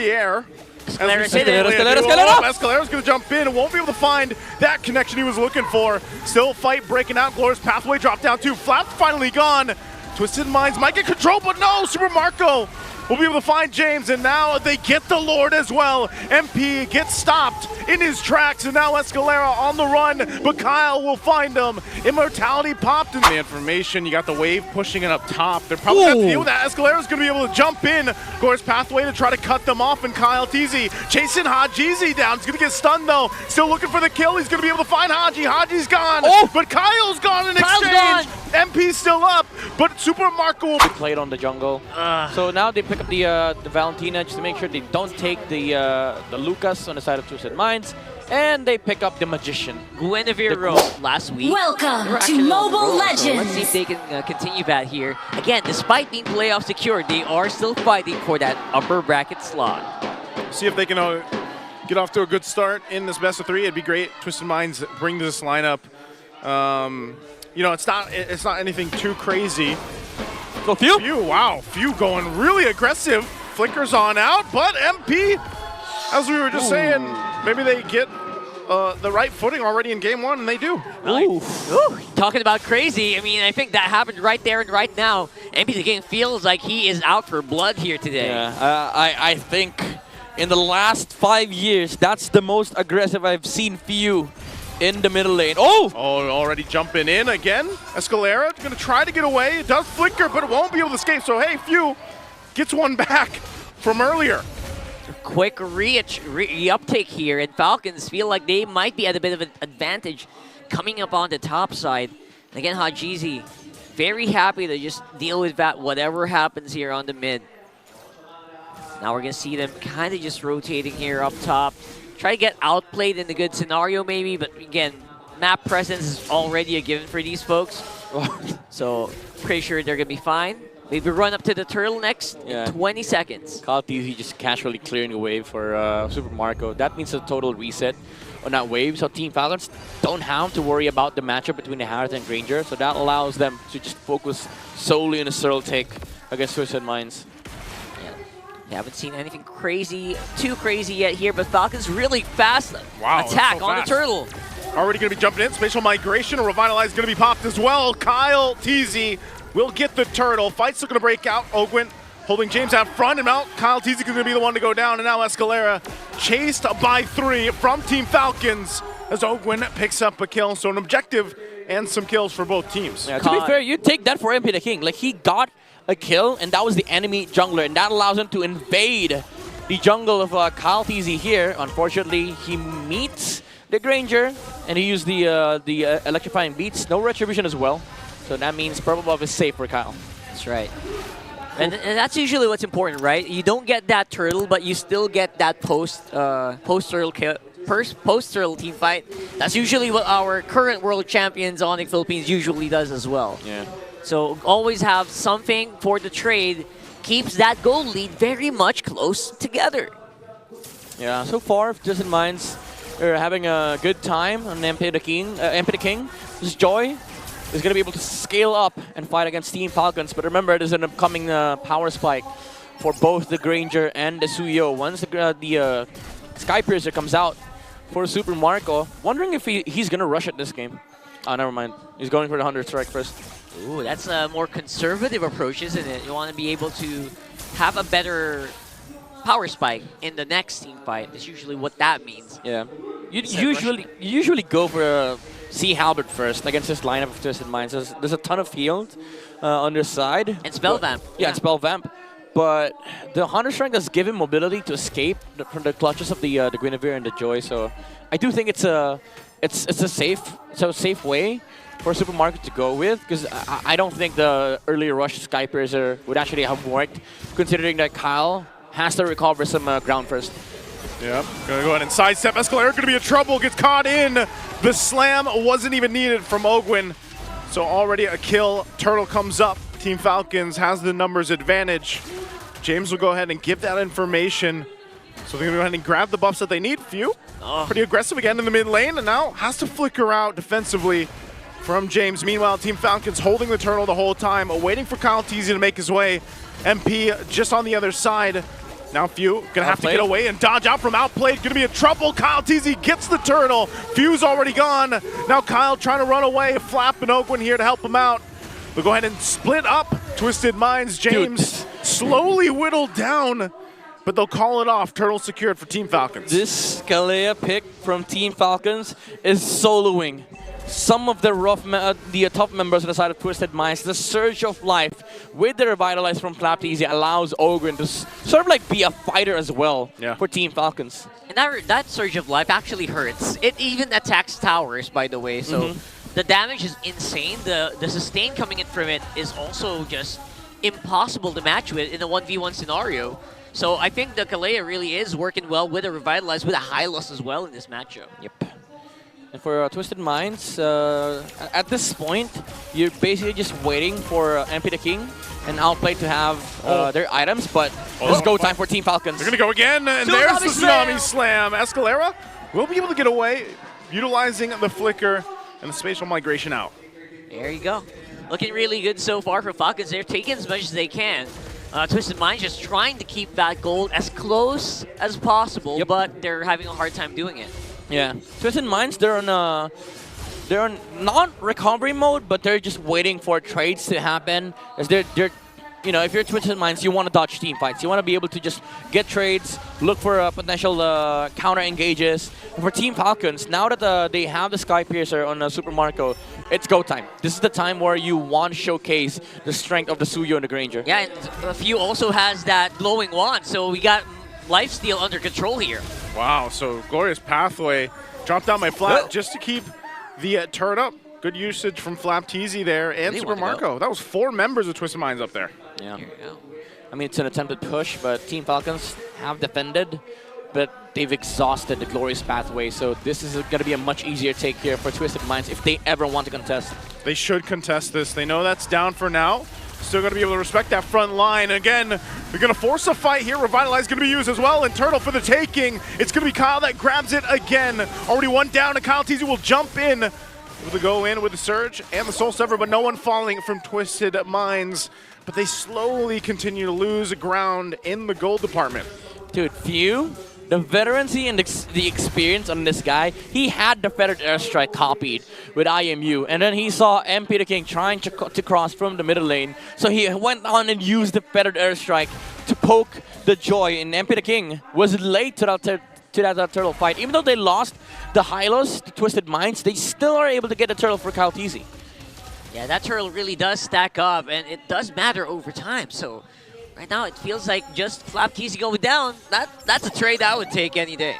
the air. Escalera. Escalera's going to jump in and won't be able to find that connection he was looking for. Still fight breaking out. Glorious Pathway drop down too. Flap finally gone. Twisted Minds might get control, but no, Super Marco will be able to find James, and now they get the Lord as well. MP gets stopped in his tracks, and now Escalera on the run, but Kyle will find him. Immortality popped in the information. You got the wave pushing it up top. They're probably going to deal with that. Escalera's going to be able to jump in. Glorious Pathway to try to cut them off, and Kyle Teasy chasing Hajizi down. He's going to get stunned though. Still looking for the kill. He's going to be able to find Haji. Haji's gone, but Kyle's gone in exchange. MP's still up, but Super Marco will be played on the jungle. So now they pick up the Valentina just to make sure they don't take the Lucas on the side of Twisted Minds, and they pick up the Magician. Guinevere wrote last week. Welcome to Mobile Legends. So let's see if they can continue that here. Again, despite being playoff secured, they are still fighting for that upper bracket slot. See if they can get off to a good start in this best of 3. It'd be great. Twisted Minds bring this lineup. You know, it's not anything too crazy. Go Few. Wow, Few going really aggressive. Flickers on out, but MP, as we were just saying, maybe they get the right footing already in game 1, and they do. Ooh. Talking about crazy, I mean, I think that happened right there and right now. MP the game feels like he is out for blood here today. Yeah, I think in the last 5 years, that's the most aggressive I've seen Few in the middle lane. Already jumping in again. Escalera going to try to get away. It does flicker, but it won't be able to escape. So, hey, Few gets one back from earlier. Quick re-uptake here, and Falcons feel like they might be at a bit of an advantage coming up on the top side. And again, Hajizi very happy to just deal with that, whatever happens here on the mid. Now we're going to see them kind of just rotating here up top. Try to get outplayed in a good scenario maybe, but again, map presence is already a given for these folks. So pretty sure they're going to be fine. Maybe run up to the turtle next in 20 seconds. Kyle Teasy just casually clearing the wave for Super Marco. That means a total reset on that wave. So Team Falcons don't have to worry about the matchup between the Harith and Granger. So that allows them to just focus solely on a Searle take against Twisted Minds. We haven't seen anything too crazy yet here, but Falcons really fast attack on the turtle. Already going to be jumping in. Spatial Migration, a Revitalize going to be popped as well. Kyle Teasy will get the turtle. Fight's still going to break out. Ogwin holding James out front, and now Kyle Teasy is going to be the one to go down, and now Escalera chased by 3 from Team Falcons as Ogwin picks up a kill. So an objective and some kills for both teams. Yeah, to be fair, you take that for MP the King. Like, he got a kill, and that was the enemy jungler, and that allows him to invade the jungle of Kyle Teasy here. Unfortunately, he meets the Granger, and he used the electrifying beats. No retribution as well, so that means purple buff is safe for Kyle. That's right. And that's usually what's important, right? You don't get that turtle, but you still get that post-turtle team fight. That's usually what our current world champions Onyx Philippines usually does as well. Yeah. So always have something for the trade. Keeps that goal lead very much close together. Yeah, so far, Twisted Minds are having a good time on MP the King. This Joy is going to be able to scale up and fight against Team Falcons. But remember, there's an upcoming power spike for both the Granger and the Suyo. Once the Sky Piercer comes out for Super Marco, wondering if he's going to rush it this game. Oh, never mind. He's going for the 100 strike first. Ooh, that's a more conservative approach, isn't it? You want to be able to have a better power spike in the next team fight. That's usually what that means. Yeah. You usually go for a Sea Halberd first against this lineup of Twisted Minds. There's a ton of healed on their side. And Spell Vamp. Yeah, and Spell Vamp. But the 100 strength does give him mobility to escape from the clutches of the Guinevere and the Joy. So I do think it's a safe way for Super Marco to go with, because I don't think the earlier rush Sky Piercer would actually have worked, considering that Kyle has to recover some ground first. Yep, gonna go ahead and sidestep. Escalera gonna be in trouble, gets caught in. The slam wasn't even needed from Ogwin. So already a kill. Turtle comes up. Team Falcons has the numbers advantage. James will go ahead and give that information. So they're gonna go ahead and grab the buffs that they need. Few, pretty aggressive again in the mid lane, and now has to flicker out defensively from James. Meanwhile, Team Falcons holding the turtle the whole time, waiting for Kyle Teasy to make his way. MP just on the other side. Now Few gonna have to get away and dodge out from outplayed. Gonna be in trouble. Kyle TZ gets the turtle. Few's already gone. Now Kyle trying to run away. Flap and Oakland here to help him out. They'll go ahead and split up. Twisted Minds, James slowly whittled down, but they'll call it off. Turtle secured for Team Falcons. This Kalea pick from Team Falcons is soloing some of the tough members on the side of Twisted Minds. The Surge of Life with the Revitalize from Flapteasy allows Ogren to sort of like be a fighter as well for Team Falcons. And that Surge of Life actually hurts. It even attacks towers, by the way, so the damage is insane. The sustain coming in from it is also just impossible to match with in a 1v1 scenario. So I think the Kalea really is working well with a Revitalize, with a Hylos as well in this matchup. Yep. And for Twisted Minds, at this point, you're basically just waiting for MP the King and Outplay to have their items, but it's go time for Team Falcons. They're going to go again, and there's the Tsunami Slam. Escalera will be able to get away, utilizing the Flicker and the Spatial Migration out. There you go. Looking really good so far for Falcons. They're taking as much as they can. Twisted Minds just trying to keep that gold as close as possible, but they're having a hard time doing it. Yeah, Twisted Minds, they're on not recovery mode, but they're just waiting for trades to happen. As they're you know, if you're Twisted Minds, you want to dodge team fights. You want to be able to just get trades, look for potential counter engages. And for Team Falcons, now that they have the Sky Piercer on Super Marco, it's go time. This is the time where you want to showcase the strength of the Suyo and the Granger. Yeah, and Few also has that glowing wand, so we got lifesteal under control here. Wow, so Glorious Pathway dropped down my flat just to keep the turret up. Good usage from Flapteasy there and Super Marco. That was 4 members of Twisted Minds up there. Yeah. I mean, it's an attempted push, but Team Falcons have defended, but they've exhausted the Glorious Pathway, so this is going to be a much easier take here for Twisted Minds if they ever want to contest. They should contest this. They know that's down for now. Still going to be able to respect that front line. Again, they're going to force a fight here. Revitalize going to be used as well, and Turtle for the taking. It's going to be Kyle that grabs it again. Already one down, and Kyle TZ will jump in. Able to go in with the Surge and the Soul Sever, but no one falling from Twisted Minds. But they slowly continue to lose ground in the gold department. Dude, Few, the veterancy and the experience on this guy, he had the Feathered Airstrike copied with IMU, and then he saw MP the King trying to cross from the middle lane, so he went on and used the Feathered Airstrike to poke the Joy, and MP the King was late to that turtle fight. Even though they lost the Hylos, the Twisted Minds, they still are able to get the turtle for Kyle TZ. Yeah, that turtle really does stack up, and it does matter over time, so right now it feels like just Flapteasy going down, that's a trade I would take any day.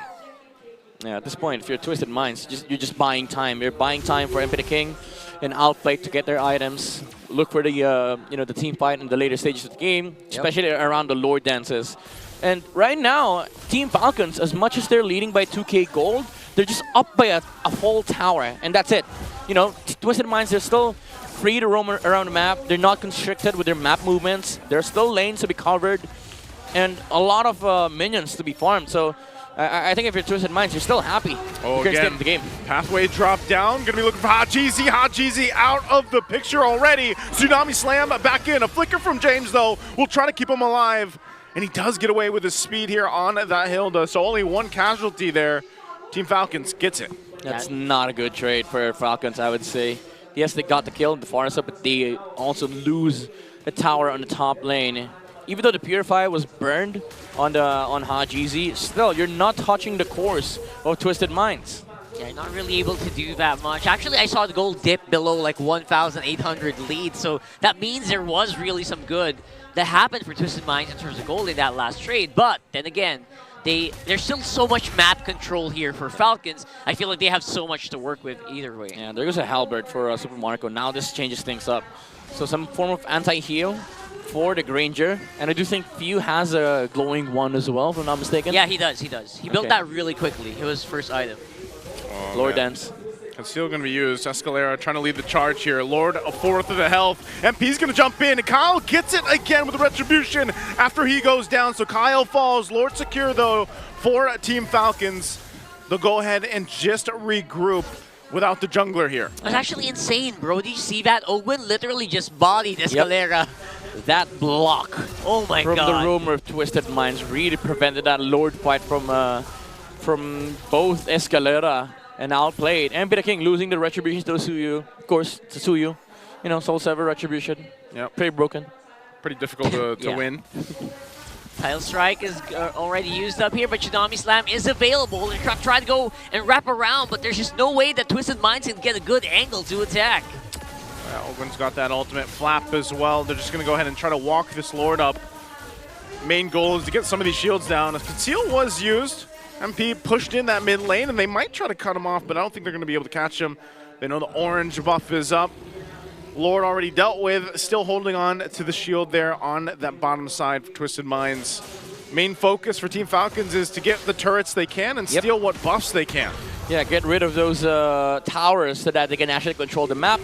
Yeah, at this point, if you're Twisted Minds, you're just buying time. You're buying time for MP the King and Outplay to get their items. Look for the the team fight in the later stages of the game, especially around the Lord dances. And right now, Team Falcons, as much as they're leading by 2k gold, they're just up by a whole tower, and that's it. You know, Twisted Minds, they're still free to roam around the map. They're not constricted with their map movements. There's still lanes to be covered, and a lot of minions to be farmed. So I think if you're Twisted Minds, you're still happy. Oh, you're again, the game. Pathway drop down. Going to be looking for Hot Jeezy. Hot Jeezy out of the picture already. Tsunami Slam back in. A flicker from James, though, will try to keep him alive. And he does get away with his speed here on that Hilda. So only one casualty there. Team Falcons gets it. That's not a good trade for Falcons, I would say. Yes, they got the kill in the far side, but they also lose the tower on the top lane. Even though the Purifier was burned on Hajizi, still, you're not touching the course of Twisted Minds. Yeah, you're not really able to do that much. Actually, I saw the gold dip below like 1,800 lead, so that means there was really some good that happened for Twisted Minds in terms of gold in that last trade. But then again, there's still so much map control here for Falcons. I feel like they have so much to work with either way. Yeah, there goes a Halberd for Super Marco. Now this changes things up. So some form of anti-heal for the Granger. And I do think Few has a glowing one as well, if I'm not mistaken. Yeah, he does. He does. He built that really quickly. It was his first item. Oh, Lord Dance. It's still going to be used. Escalera trying to lead the charge here. Lord, a fourth of the health. MP's going to jump in. And Kyle gets it again with the retribution after he goes down. So Kyle falls. Lord secure, though, for Team Falcons. They'll go ahead and just regroup without the jungler here. It's actually insane, bro. Did you see that? Owen literally just bodied Escalera. that block Oh my from god. the rumor of Twisted Minds really prevented that Lord fight from both Escalera and Outplayed. MP the King losing the Retributions to Suyu. Of course, to Suyu. You know, Soul Sever Retribution. Yep. Pretty broken. Pretty difficult to Yeah. win. Title Strike is already used up here, but Tsunami Slam is available. They're trying to go and wrap around, but there's just no way that Twisted Minds can get a good angle to attack. Ogwen's got that ultimate flap as well. They're just going to go ahead and try to walk this Lord up. Main goal is to get some of these shields down. Conceal was used. MP pushed in that mid lane, and they might try to cut him off, but I don't think they're going to be able to catch him. They know the orange buff is up. Lord already dealt with, still holding on to the shield there on that bottom side for Twisted Minds. Main focus for Team Falcons is to get the turrets they can and steal what buffs they can. Yeah, get rid of those towers so that they can actually control the map.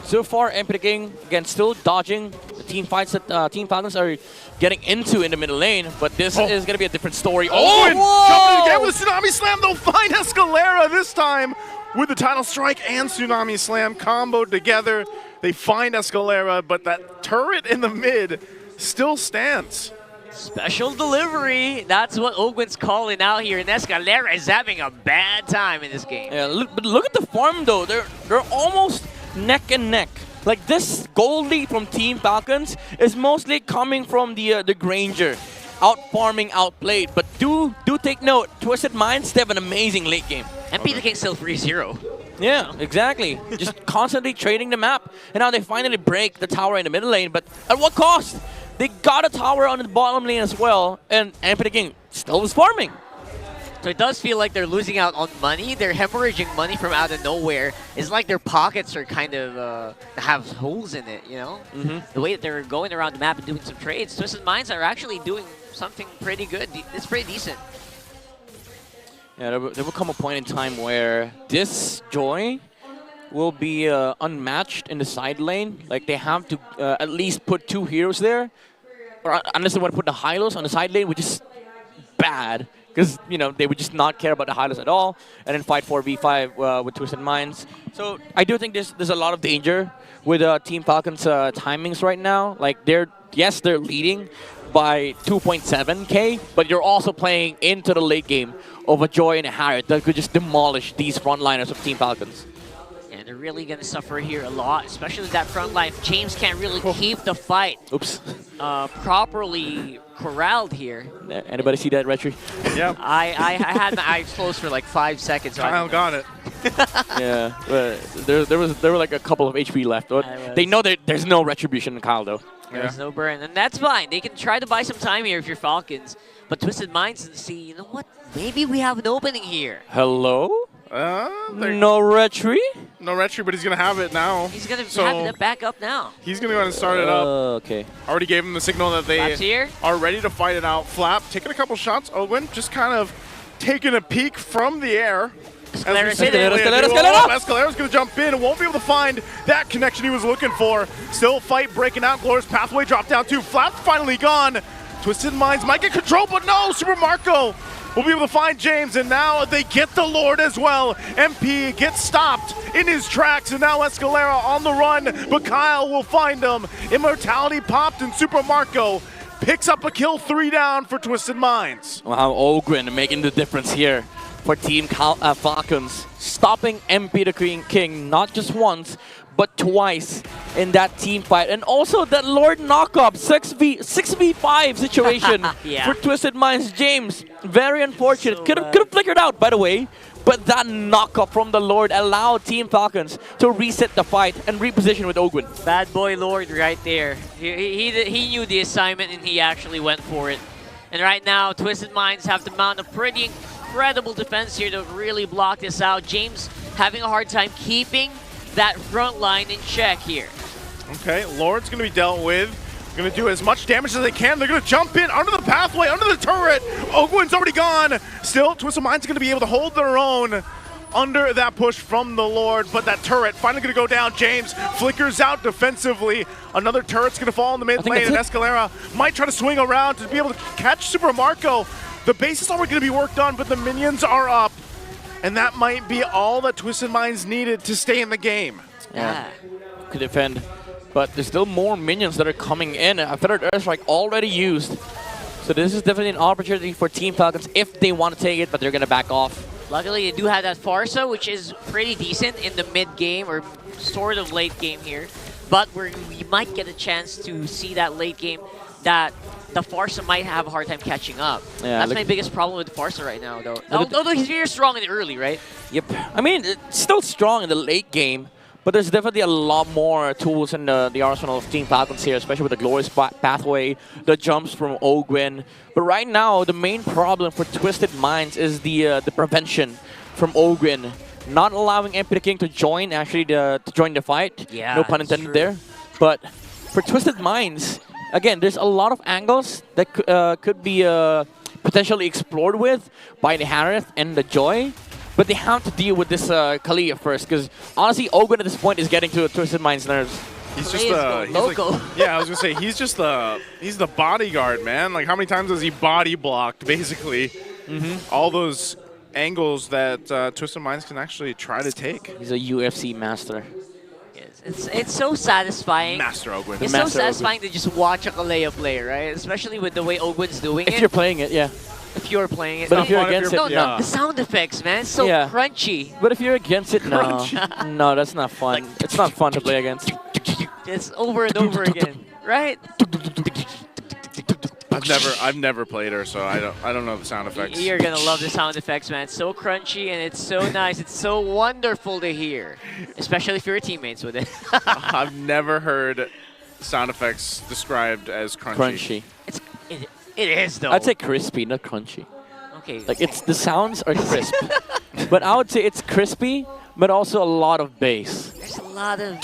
So far, MP the King, again, still dodging the team fights that Team Falcons are getting into in the middle lane, but this is going to be a different story. Owen jumping again with a Tsunami Slam. They'll find Escalera this time with the Title Strike and Tsunami Slam comboed together. They find Escalera, but that turret in the mid still stands. Special delivery. That's what Ogwen's calling out here, and Escalera is having a bad time in this game. Yeah, but look at the farm though. They're almost neck and neck. Like this gold lead from Team Falcons is mostly coming from the Granger, out farming, outplayed. But do take note, Twisted Minds, they have an amazing late game. MP the King still 3-0. Yeah, exactly. Just constantly trading the map, and now they finally break the tower in the middle lane. But at what cost? They got a tower on the bottom lane as well, and MP the King still was farming. So it does feel like they're losing out on money. They're hemorrhaging money from out of nowhere. It's like their pockets are kind of have holes in it, you know? The way that they're going around the map and doing some trades. Twisted Minds are actually doing something pretty good. It's pretty decent. Yeah, there will come a point in time where this Joy will be unmatched in the side lane. Like they have to at least put 2 heroes there, or unless they want to put the Hylos on the side lane, which is bad. Because, you know, they would just not care about the Hylos at all, and then fight 4v5 with Twisted Minds. So I do think there's a lot of danger with Team Falcons' timings right now. Like, they're leading by 2.7k, but you're also playing into the late game of a Joy and a Harriet that could just demolish these frontliners of Team Falcons. And they're really going to suffer here a lot, especially that front line. James can't really keep the fight properly corralled here. Anybody see that, Retri? Yep. I had my eyes closed for like 5 seconds. So Kyle got it. Yeah, but there were like a couple of HP left. They know that there's no retribution in Kyle though. There's no burn, and that's fine. They can try to buy some time here if you're Falcons. But Twisted Minds and see, you know what? Maybe we have an opening here. Hello? No retry? No retry, but he's going to have it now. He's going to have it back up now. He's going to go ahead and start it up. Okay. Already gave him the signal that they are ready to fight it out. Flap taking a couple shots. Ogwen just kind of taking a peek from the air. Escalera's going to jump in and won't be able to find that connection he was looking for. Still fight breaking out. Glorious Pathway drop down too. Flap's finally gone. Twisted Minds might get control, but no, Super Marco will be able to find James, and now they get the Lord as well. MP gets stopped in his tracks, and now Escalera on the run, but Kyle will find him. Immortality popped, and Super Marco picks up a kill, 3 down for Twisted Minds. Wow, Ogren making the difference here for Team Falcons, stopping MP the King not just once, but twice in that team fight. And also that Lord knockup, 6v5 situation for Twisted Minds. James, very unfortunate. So could have flickered out, by the way, but that knockup from the Lord allowed Team Falcons to reset the fight and reposition with Ogwen. Bad boy Lord right there. He knew the assignment and he actually went for it. And right now, Twisted Minds have to mount a pretty incredible defense here to really block this out. James having a hard time keeping that front line in check here. Okay, Lord's going to be dealt with. Going to do as much damage as they can. They're going to jump in under the pathway, under the turret. Ogwen's already gone. Still, Twisted Minds going to be able to hold their own under that push from the Lord, but that turret finally going to go down. James flickers out defensively. Another turret's going to fall in the mid lane, and Escalera might try to swing around to be able to catch Super Marco. The base is already going to be worked on, but the minions are up. And that might be all that Twisted Minds needed to stay in the game. Yeah. Could defend but there's still more minions that are coming in. A Feathered Airstrike already used. So this is definitely an opportunity for Team Falcons if they want to take it, but they're going to back off. Luckily, they do have that Farsa, which is pretty decent in the mid-game or sort of late game here. But we might get a chance to see that late game that the Farsa might have a hard time catching up. Yeah, that's my biggest problem with Farsa right now, though. Although he's very strong in the early, right? Yep. I mean, it's still strong in the late game, but there's definitely a lot more tools in the arsenal of Team Falcons here, especially with the Glorious Pathway, the jumps from Ogwin. But right now, the main problem for Twisted Minds is the prevention from Ogwin. Not allowing MP the King to join, to join the fight. Yeah, no pun intended there. But for Twisted Minds, again, there's a lot of angles that could be potentially explored with by the Harith and the Joy. But they have to deal with this Kalia first, because honestly, Ogwin at this point is getting to Twisted Mind's nerves. He's just local. Yeah, I was gonna say he's just he's the bodyguard, man. Like how many times has he body blocked basically all those angles that Twisted Minds can actually try to take. He's a UFC master. Yes, it's so satisfying. Master Ogwin. It's so satisfying to just watch a Kalea play, right? Especially with the way Ogwin's doing it. If you're playing it, yeah. If you're playing it. But if you're against it, no, yeah. the sound effects, man. It's so crunchy. But if you're against it, no. No, that's not fun. It's not fun to play against. It's over and over again, right? I've never played her, so I don't know the sound effects. You're gonna love the sound effects, man. It's so crunchy and it's so nice. It's so wonderful to hear, especially if you're teammates with it. I've never heard sound effects described as crunchy. It is though. I'd say crispy, not crunchy. Okay. Like the sounds are crisp, but I would say it's crispy, but also a lot of bass. There's a lot of.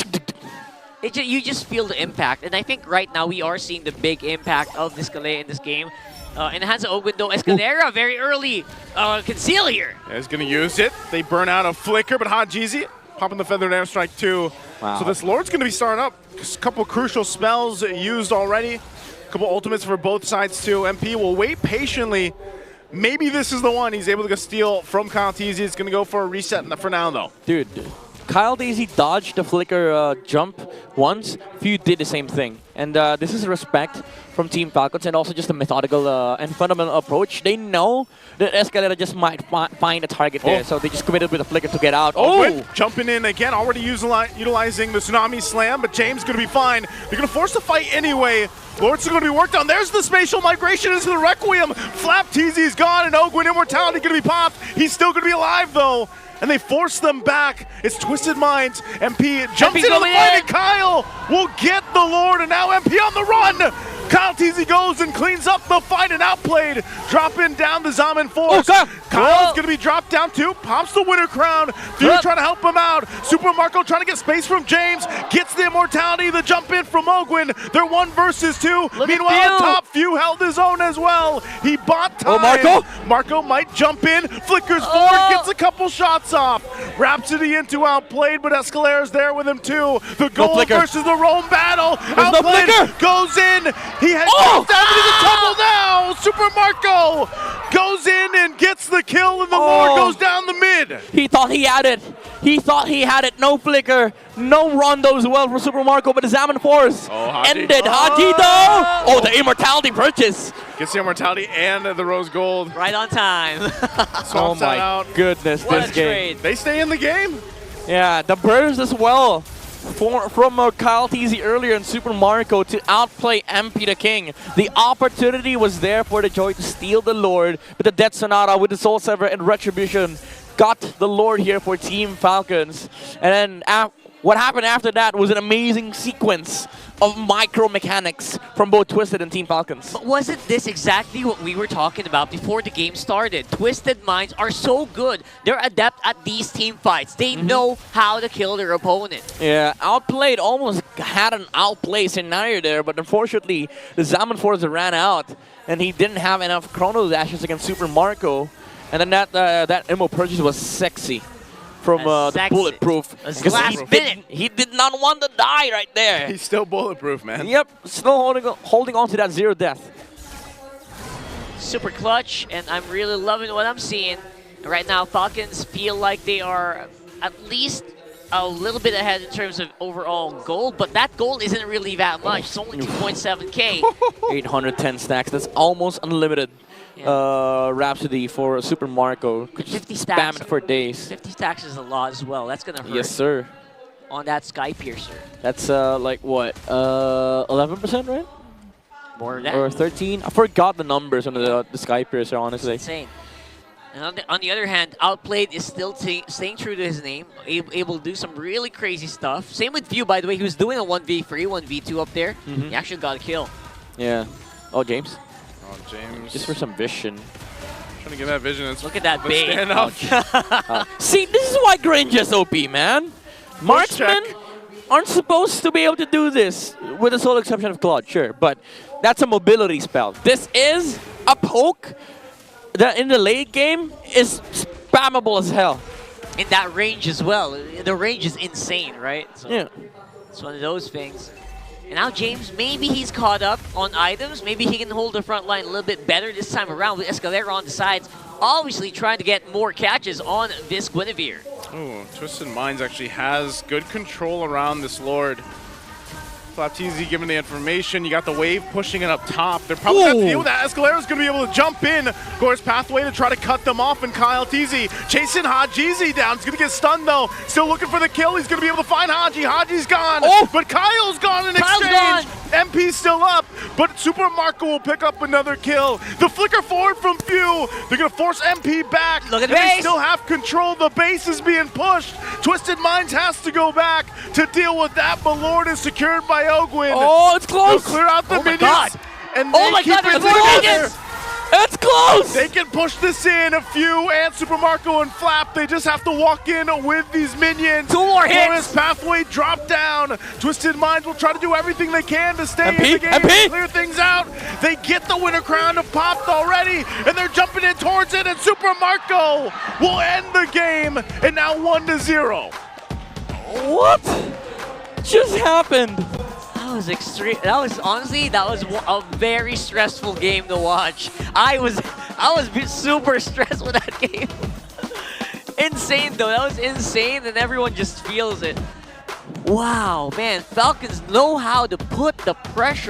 You just feel the impact, and I think right now we are seeing the big impact of this Kalea in this game. In the hands of Ogwin, though, Escalera very early conceal here. Yeah, he's gonna use it. They burn out a flicker, but Hajizi popping the Feathered Airstrike too. Wow. So this Lord's gonna be starting up. Just a couple crucial spells used already. A couple ultimates for both sides too. MP will wait patiently. Maybe this is the one he's able to steal from Kyle Teasy. It's gonna go for a reset for now though. Dude. Kyle Daisy dodged the flicker jump once. Few did the same thing. And this is respect from Team Falcons and also just a methodical and fundamental approach. They know that Escalera just might find a target there, so they just committed with a flicker to get out. Oh! Jumping in again, already utilizing the Tsunami Slam, but James going to be fine. They're going to force the fight anyway. Lord's going to be worked on. There's the spatial migration into the Requiem. Flap Teasy's gone, and Ogwin Immortality going to be popped. He's still going to be alive, though. And they force them back. It's Twisted Minds. MP jumps into the fight, and Kyle will get the Lord, and now MP on the run. Kyle Teasy goes and cleans up the fight and outplayed. Dropping down the Zaman Force. Kyle's going to be dropped down too. Pops the winner crown. Few trying to help him out. Super Marco trying to get space from James. Gets the immortality. The jump in from Ogwin. They're 1 versus 2. Meanwhile, on top, Few held his own as well. He bought time. Marco might jump in. Flickers forward. Gets a couple shots off. Rhapsody into outplayed, but Escalera's there with him too. The gold versus the roam battle. Outplayed. Goes in. He has jumped out into the tumble now. Super Marco goes in and gets the kill, and the Lord goes down the mid. He thought he had it. He thought he had it. No flicker. No rondo as well for Super Marco, but the Zaman Force ended. Haji though. Oh, the immortality purchase. Gets the immortality and the rose gold. Right on time. Oh my goodness, this game. They stay in the game. Yeah, the burst as well. From Kyle Teasy earlier and Super Marco to outplay MP the King. The opportunity was there for the Joy to steal the Lord, but the Death Sonata with the Soul Sever and Retribution got the Lord here for Team Falcons. And then what happened after that was an amazing sequence of micro mechanics from both Twisted and Team Falcons. But wasn't this exactly what we were talking about before the game started? Twisted Minds are so good. They're adept at these team fights. They know how to kill their opponent. Yeah, outplayed almost had an outplay scenario there, but unfortunately the Zaman Force ran out and he didn't have enough Chrono Dashes against Super Marco. And then that Immo purchase was sexy from the Bulletproof. He did not want to die right there. He's still bulletproof, man. Yep, still holding on to that 0 death. Super clutch, and I'm really loving what I'm seeing. Right now, Falcons feel like they are at least a little bit ahead in terms of overall gold, but that gold isn't really that much. It's only 2.7k. 810 stacks. That's almost unlimited. Rhapsody for Super Marco. Could 50 just stacks. spam it for days. 50 stacks is a lot as well. That's gonna hurt. Yes, sir. On that Sky Piercer. That's like what? 11%, right? More than that. Or 13? I forgot the numbers on the Sky Piercer, honestly. Insane. And on the other hand, Outplayed is still staying true to his name, able to do some really crazy stuff. Same with View, by the way. He was doing a 1v3, 1v2 up there. He actually got a kill. Yeah. Oh, James. Oh, James. Just for some vision. Trying to get that vision. Look at that bait. Stand up. See, this is why Grange is OP, man. Marksmen aren't supposed to be able to do this, with the sole exception of Claude, sure. But that's a mobility spell. This is a poke that in the late game is spammable as hell. In that range as well. The range is insane, right? So Yeah. it's one of those things. And now James, maybe he's caught up on items. Maybe he can hold the front line a little bit better this time around with Escalera on the sides. Obviously trying to get more catches on this Guinevere. Ooh, Twisted Minds actually has good control around this Lord. Flapteezy giving the information. You got the wave pushing it up top. They're probably going to deal with that. Escalera's going to be able to jump in. Gore's pathway to try to cut them off. And Kyle Teasy chasing Hajizi down. He's going to get stunned though. Still looking for the kill. He's going to be able to find Haji. Haji's gone. But Kyle's gone in exchange. MP's still up, but Super Marco will pick up another kill. The flicker forward from Few. They're going to force MP back. Look at the They base. still have control. The base is being pushed. Twisted Minds has to go back to deal with that, but Lord is secured by Ogwin. Oh, it's close. They'll clear out the Oh my minions. God. And Oh they my keep God, it there's more together. minions. It's close! They can push this in. A Few and Super Marco and Flap. They just have to walk in with these minions. 2 more Glorious hits. pathway drop down. Twisted Minds will try to do everything they can to stay MP, in the game MP. and clear things out. They get the winner crown of popped already, and they're jumping in towards it, and Super Marco will end the game, and now 1-0. What just happened? That was extreme. That was honestly, that was a very stressful game to watch. I was super stressed with that game. Insane though. That was insane, and everyone just feels it. Wow, man. Falcons know how to put the pressure